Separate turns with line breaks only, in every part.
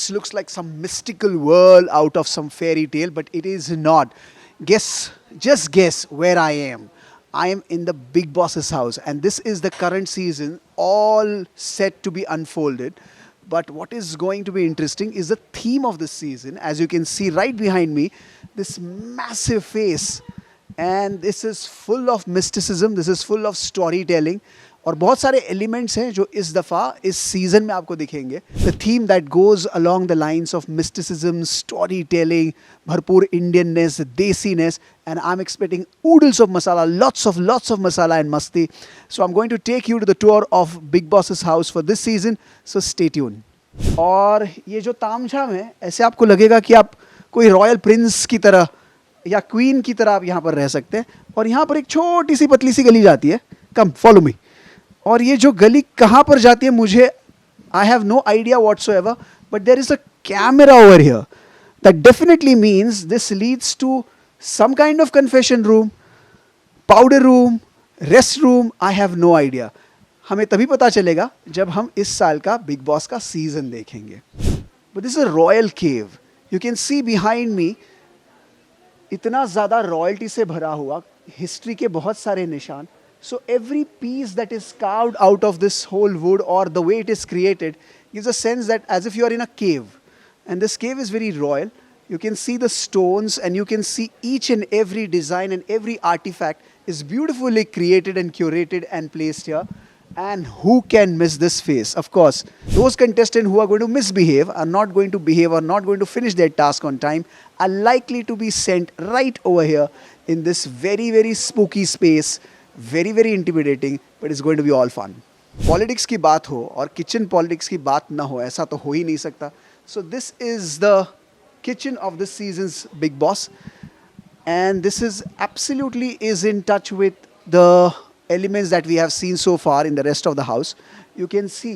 this looks like some mystical world out of some fairy tale, but it is not. Just guess where I am. I am in the Bigg Boss's house, and this is the current season, all set to be unfolded. But what is going to be interesting is the theme of this season. As you can see right behind me, this massive face, and this is full of mysticism, this is full of storytelling. और बहुत सारे elements हैं जो इस दफ़ा इस season में आपको दिखेंगे. The theme that goes along the lines of mysticism, story telling, भरपूर Indianness, desiness, and I am expecting oodles of masala, lots of masala and masti. So I'm going to take you to the tour of Bigg Boss's house for this season. So stay tuned. और ये जो तामझाम है, ऐसे आपको लगेगा कि आप कोई रॉयल प्रिंस की तरह या क्वीन की तरह आप यहाँ पर रह सकते हैं. और यहाँ पर एक छोटी सी पतली सी गली जाती है. Come follow me. और ये जो गली कहाँ पर जाती है मुझे I have no idea whatsoever, but there is a camera over here that definitely means this leads to some kind of confession room, powder room, rest room. I have no idea. हमें तभी पता चलेगा जब हम इस साल का Bigg Boss का सीजन देखेंगे. But this is a royal cave. You can see behind मी इतना ज़्यादा रॉयल्टी से भरा हुआ, हिस्ट्री के बहुत सारे निशान. So every piece that is carved out of this whole wood, or the way it is created, gives a sense that as if you are in a cave. And this cave is very royal. You can see the stones, and you can see each and every design and every artifact is beautifully created and curated and placed here. And who can miss this face? Of course, those contestants who are going to misbehave, are not going to behave, are not going to finish their task on time, are likely to be sent right over here in this very, very spooky space. Very, very intimidating, but it's going to be all fun. Politics की बात हो और kitchen politics की बात ना हो, ऐसा तो हो ही नहीं सकता. So this is the kitchen of this season's Bigg Boss, and this is absolutely is in touch with the elements that we have seen so far in the rest of the house. You can see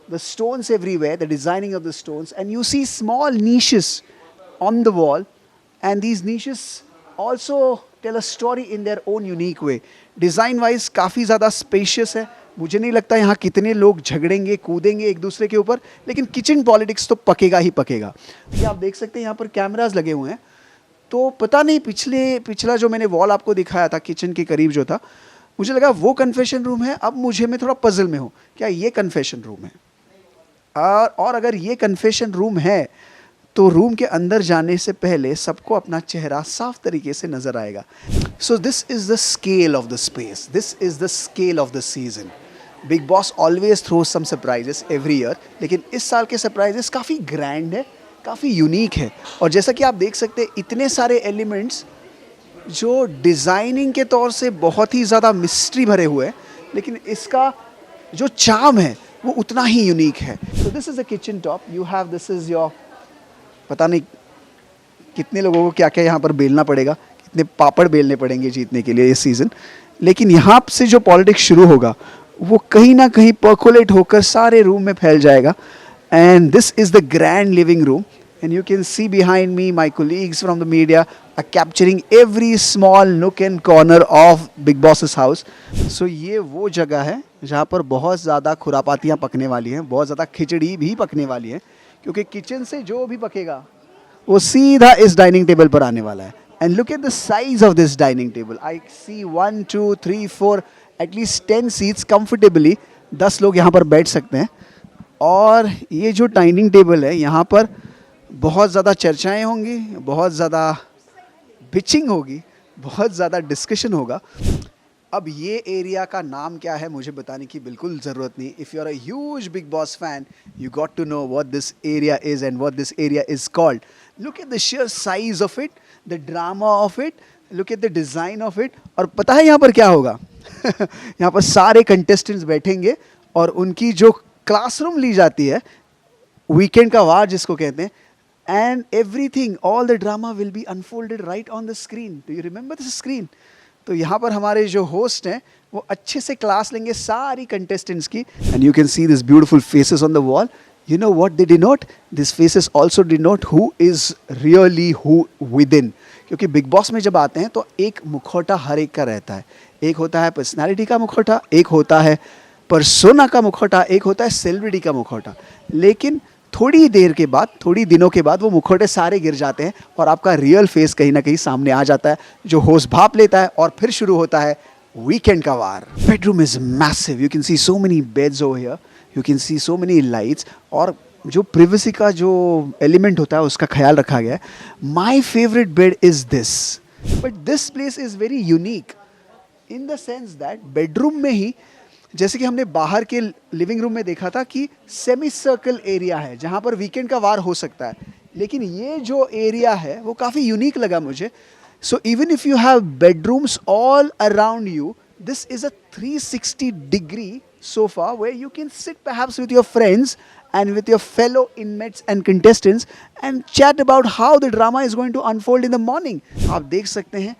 the stones everywhere, the designing of the stones, and you see small niches on the wall, and these niches also tell a story in their own unique way. Design wise काफ़ी ज़्यादा spacious है. मुझे नहीं लगता यहाँ कितने लोग झगड़ेंगे कूदेंगे एक दूसरे के ऊपर, लेकिन किचन पॉलिटिक्स तो पकेगा ही पकेगा. ये आप देख सकते हैं यहाँ पर कैमराज लगे हुए हैं. तो पता नहीं पिछला जो मैंने वॉल आपको दिखाया था किचन के करीब जो था, मुझे लगा वो कन्फेशन रूम है. अब मैं थोड़ा पजल में हूँ, क्या ये कन्फेशन रूम है? और अगर ये कन्फेशन रूम है तो रूम के अंदर जाने से पहले सबको अपना चेहरा साफ तरीके से नज़र आएगा. So this is the scale of the space, this is the scale of the season. Bigg Boss always throw some surprises every year, लेकिन इस साल के सरप्राइजेस काफ़ी ग्रैंड है, काफ़ी यूनिक है. और जैसा कि आप देख सकते हैं इतने सारे एलिमेंट्स जो डिज़ाइनिंग के तौर से बहुत ही ज़्यादा मिस्ट्री भरे हुए हैं, लेकिन इसका जो चार्म है वो उतना ही यूनिक है. सो this is the kitchen top. You have this is your, पता नहीं कितने लोगों को क्या क्या यहाँ पर बेलना पड़ेगा, कितने पापड़ बेलने पड़ेंगे जीतने के लिए ये सीज़न. लेकिन यहाँ से जो पॉलिटिक्स शुरू होगा वो कहीं ना कहीं पर्कोलेट होकर सारे रूम में फैल जाएगा. And this is the grand living room, and you can see behind me my colleagues from the media are capturing every small nook and corner of Bigg Boss's house. So ये वो जगह है जहाँ पर बहुत ज़्यादा खुरापातियाँ पकने वाली हैं, बहुत ज़्यादा खिचड़ी भी पकने वाली है, क्योंकि किचन से जो भी पकेगा वो सीधा इस डाइनिंग टेबल पर आने वाला है. And look at the size of this dining table. I see 1 2 3 4 at least 10 seats comfortably. 10 लोग यहाँ पर बैठ सकते हैं. और ये जो डाइनिंग टेबल है यहाँ पर बहुत ज़्यादा चर्चाएं होंगी, बहुत ज़्यादा बिचिंग होगी, बहुत ज़्यादा डिस्कशन होगा. अब ये एरिया का नाम क्या है मुझे बताने की बिल्कुल ज़रूरत नहीं. If you are a huge Bigg Boss fan, you got to know what this area is and what this area is called. Look at the sheer size of it, the drama of it, look at the design of it. और पता है यहाँ पर क्या होगा? यहाँ पर सारे कंटेस्टेंट्स बैठेंगे और उनकी जो क्लासरूम ली जाती है, वीकेंड का वार जिसको कहते हैं, and everything, all the drama will be unfolded right on the screen. Do you remember this screen? तो यहाँ पर हमारे जो होस्ट हैं वो अच्छे से क्लास लेंगे सारी कंटेस्टेंट्स की. And you can see this beautiful faces on the wall. You know what they denote? This faces also denote who is really who with in. क्योंकि बिग बॉस में जब आते हैं तो एक मुखौटा हर एक का रहता है. एक होता है पर्सनैलिटी का मुखौटा, एक होता है पर्सोना का मुखौटा, एक होता है सेलिब्रिटी का मुखौटा. लेकिन थोड़ी देर के बाद, थोड़ी दिनों के बाद वो मुखौटे सारे गिर जाते हैं और आपका रियल फेस कहीं ना कहीं सामने आ जाता है, जो होश भाप लेता है और फिर शुरू होता है वीकेंड का वार। Bedroom is massive, you can see so many beds over here, you can see so many lights, और जो प्रिवेसी का जो एलिमेंट होता है उसका ख्याल रखा गया है। My favourite bed is this, but this place is very unique in the sense that bedroom में ही, जैसे कि हमने बाहर के लिविंग रूम में देखा था कि सेमी सर्कल एरिया है जहाँ पर वीकेंड का वार हो सकता है, लेकिन ये जो एरिया है वो काफ़ी यूनिक लगा मुझे। So even if you have bedrooms all around you, this is a 360 degree sofa where you can sit perhaps with your friends and with your fellow inmates and contestants and chat about how the drama is going to unfold in the morning. आप देख सकते हैं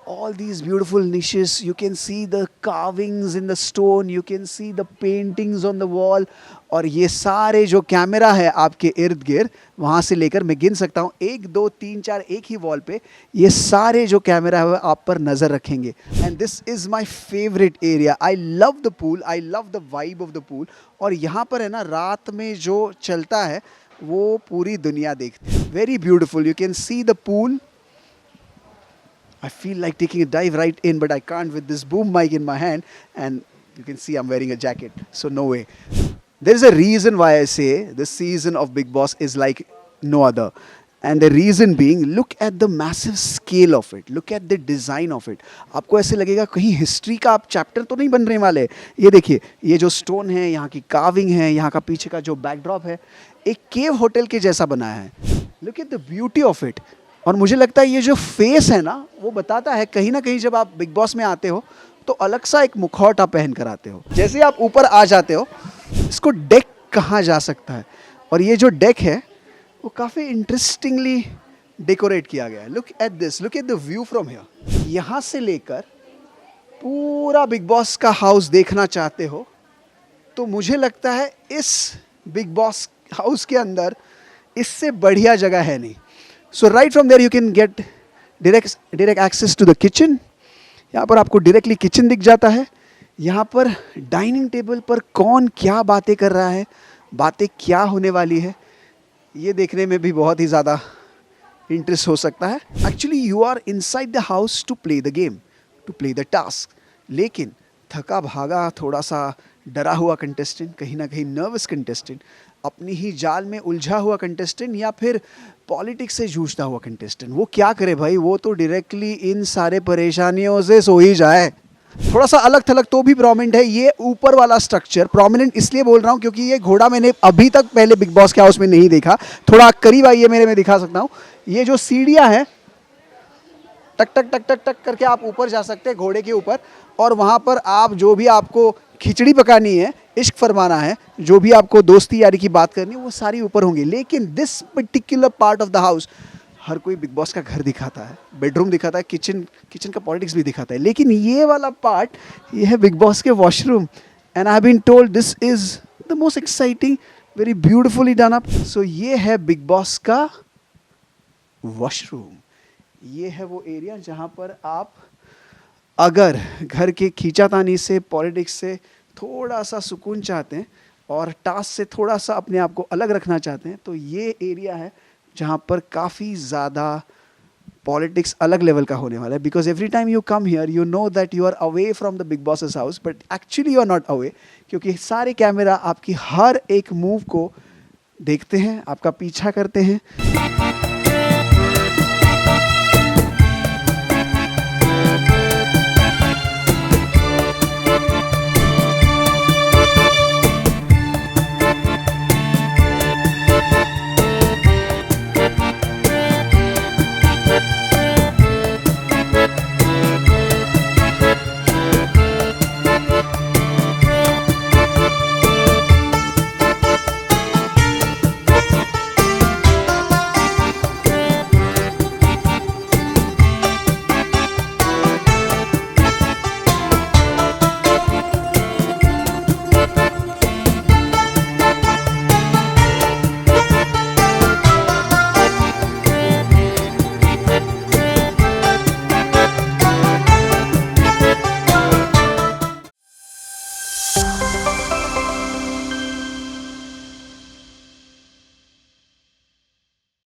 all these beautiful niches, you can see the carvings in the stone, you can see the paintings on the wall, और ये सारे जो camera है आपके इर्द गिर्द, वहाँ से लेकर मैं गिन सकता हूँ 1 2 3 4 एक ही वॉल पे ये सारे जो कैमरा है आप पर नज़र रखेंगे। And this is my favourite area. I love the pool, I love the vibe of the pool. और यहाँ पर है ना, रात में जो चलता है वो पूरी दुनिया देखती है। Very beautiful, you can see the pool. I feel like taking a dive right in, but I can't with this boom mic in my hand, and you can see I'm wearing a jacket, so no way. There is a reason why I say this season of Bigg Boss is like no other, and the reason being, look at the massive scale of it, look at the design of it. आपको ऐसे लगेगा कहीं history का आप chapter तो नहीं बनने वाले। ये देखिए, ये जो स्टोन है, यहाँ की कार्विंग है, यहाँ का पीछे का जो बैकड्रॉप है, एक केव होटल के जैसा बनाया है। Look at the beauty of it. और मुझे लगता है ये जो फेस है ना, वो बताता है कहीं ना कहीं जब आप बिग बॉस में आते हो तो अलग सा एक मुखौटा पहन कर आते हो। जैसे आप ऊपर आ जाते हो, इसको डेक कहा जा सकता है, और ये जो डेक है वो काफ़ी इंटरेस्टिंगली डेकोरेट किया गया है। Look at this, look at the view from here. यहाँ से लेकर पूरा बिग बॉस का हाउस देखना चाहते हो तो मुझे लगता है इस बिग बॉस हाउस के अंदर इससे बढ़िया जगह है नहीं। So right from there you can get direct access to the kitchen. यहाँ पर आपको डायरेक्टली किचन दिख जाता है। यहाँ पर डाइनिंग टेबल पर कौन क्या बातें कर रहा है, बातें क्या होने वाली है, ये देखने में भी बहुत ही ज़्यादा इंटरेस्ट हो सकता है। Actually you are inside the house to play the game, to play the task, लेकिन थका भागा, थोड़ा सा डरा हुआ कंटेस्टेंट, कहीं ना कहीं नर्वस कंटेस्टेंट, अपनी ही जाल में उलझा हुआ कंटेस्टेंट, या फिर पॉलिटिक्स से जूझता हुआ कंटेस्टेंट, वो क्या करे भाई, वो तो डायरेक्टली इन सारे परेशानियों से सो ही जाए। थोड़ा सा अलग थलग तो भी प्रोमिनेंट है ये ऊपर वाला स्ट्रक्चर। प्रोमिनेंट इसलिए बोल रहा हूँ क्योंकि ये घोड़ा मैंने अभी तक पहले बिग बॉस के हाउस में नहीं देखा। थोड़ा करीब आइए मेरे, में दिखा सकता हूँ। ये जो सीढ़ियाँ हैं, टक टक टक टक टक करके आप ऊपर जा सकते हैं घोड़े के ऊपर, और वहाँ पर आप जो भी आपको खिचड़ी पकानी है, इश्क फरमाना है, जो भी आपको दोस्ती यारी की बात करनी है, वो सारी ऊपर होंगी। लेकिन this particular part of the house, हर कोई बिग बॉस का घर दिखाता है, बेडरूम दिखाता है, किचन का पॉलिटिक्स भी दिखाता है, लेकिन ये वाला पार्ट, ये है बिग बॉस के washroom. And I have been told this is the most exciting, very beautifully done up. So ये है बिग बॉस का वॉशरूम। ये है वो एरिया जहाँ पर आप अगर घर के खींचातानी से, पॉलिटिक्स से थोड़ा सा सुकून चाहते हैं और टास्क से थोड़ा सा अपने आप को अलग रखना चाहते हैं, तो ये एरिया है जहाँ पर काफ़ी ज़्यादा पॉलिटिक्स अलग लेवल का होने वाला है। Because every time you come here you know that you are away from the Bigg Boss's house, but actually you are not away, क्योंकि सारे कैमरा आपकी हर एक मूव को देखते हैं, आपका पीछा करते हैं।